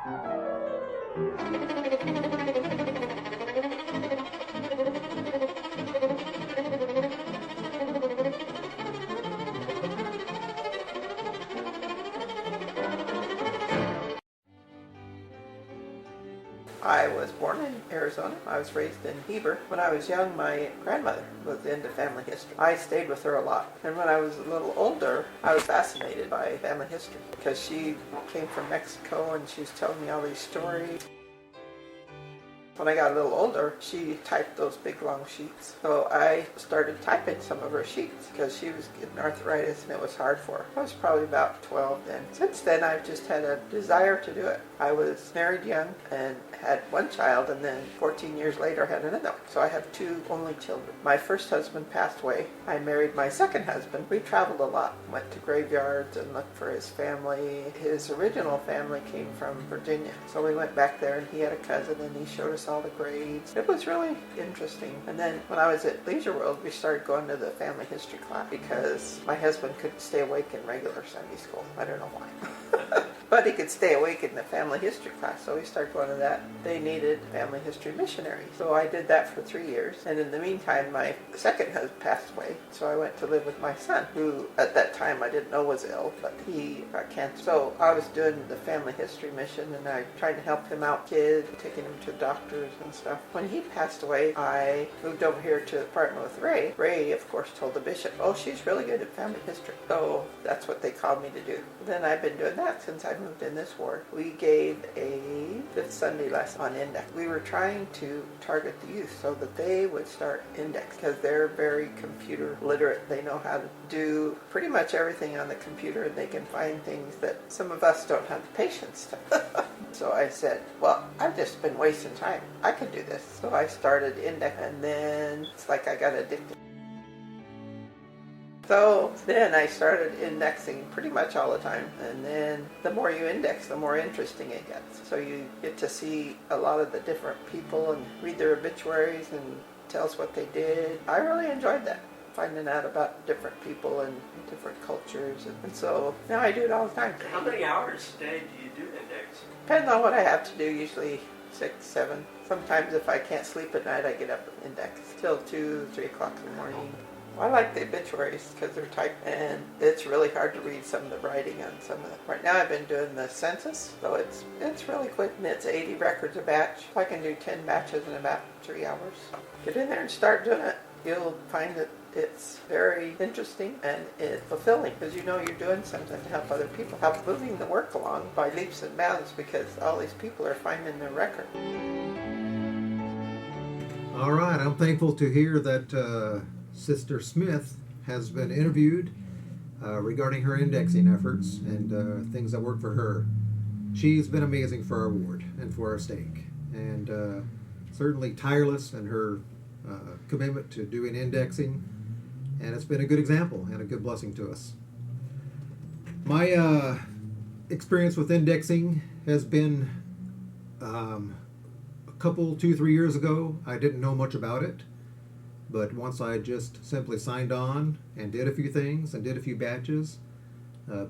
I was born in Arizona. I was raised in Heber. When I was young, my grandmother was into family history. I stayed with her a lot. And when I was a little older, I was fascinated by family history because she came from Mexico and she was telling me all these stories. When I got a little older, she typed those big long sheets. So I started typing some of her sheets because she was getting arthritis and it was hard for her. I was probably about 12 then. Since then, I've just had a desire to do it. I was married young and had one child, and then 14 years later had another one. So I have two only children. My first husband passed away. I married my second husband. We traveled a lot, went to graveyards and looked for his family. His original family came from Virginia. So we went back there and he had a cousin and he showed us all the graves. It was really interesting. And then when I was at Leisure World, we started going to the family history class because my husband couldn't stay awake in regular Sunday school. I don't know why. But he could stay awake in the family history class, so we started going to that. They needed family history missionaries. So I did that for 3 years. And in the meantime, my second husband passed away. So I went to live with my son, who at that time I didn't know was ill, but he got cancer. So I was doing the family history mission, and I tried to help him out, kids, taking him to doctors and stuff. When he passed away, I moved over here to the apartment with Ray. Ray, of course, told the bishop, oh, she's really good at family history. So that's what they called me to do. Then I've been doing that since I moved in this ward. We gave a fifth Sunday lesson on index. We were trying to target the youth so that they would start index because they're very computer literate. They know how to do pretty much everything on the computer, and they can find things that some of us don't have the patience to. So I said, well, I've just been wasting time. I can do this. So I started index, and then it's like I got addicted. So then I started indexing pretty much all the time, and then the more you index, the more interesting it gets. So you get to see a lot of the different people and read their obituaries and tell us what they did. I really enjoyed that, finding out about different people and different cultures, and so now I do it all the time. How many hours a day do you do index? Depends on what I have to do, usually 6, 7. Sometimes if I can't sleep at night, I get up and index till 2, 3 o'clock in the morning. I like the obituaries because they're typed, and it's really hard to read some of the writing on some of them. Right now I've been doing the census, so it's really quick, and it's 80 records a batch. I can do 10 batches in about 3 hours. Get in there and start doing it. You'll find that it's very interesting and it's fulfilling because you know you're doing something to help other people, help moving the work along by leaps and bounds because all these people are finding their record. All right, I'm thankful to hear that Sister Smith has been interviewed regarding her indexing efforts and things that work for her. She's been amazing for our ward and for our stake, and certainly tireless in her commitment to doing indexing, and it's been a good example and a good blessing to us. My experience with indexing has been a couple, 2-3 years ago. I didn't know much about it. But once I just simply signed on and did a few things and did a few batches,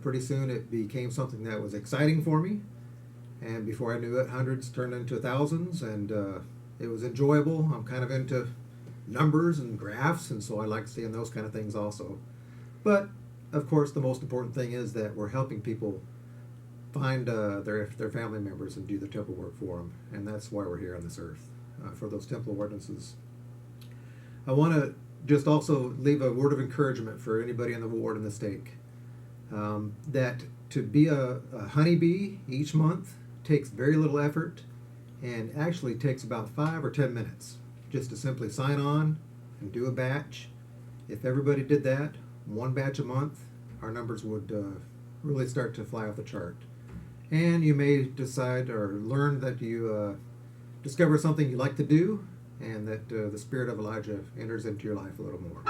pretty soon it became something that was exciting for me. And before I knew it, hundreds turned into thousands, and it was enjoyable. I'm kind of into numbers and graphs, and so I like seeing those kind of things also. But, of course, the most important thing is that we're helping people find their family members and do the temple work for them. And that's why we're here on this earth, for those temple ordinances. I want to just also leave a word of encouragement for anybody in the ward and the stake. That to be a honeybee each month takes very little effort and actually takes about 5 or 10 minutes just to simply sign on and do a batch. If everybody did that, one batch a month, our numbers would really start to fly off the chart. And you may decide or learn that you discover something you like to do, and that the spirit of Elijah enters into your life a little more.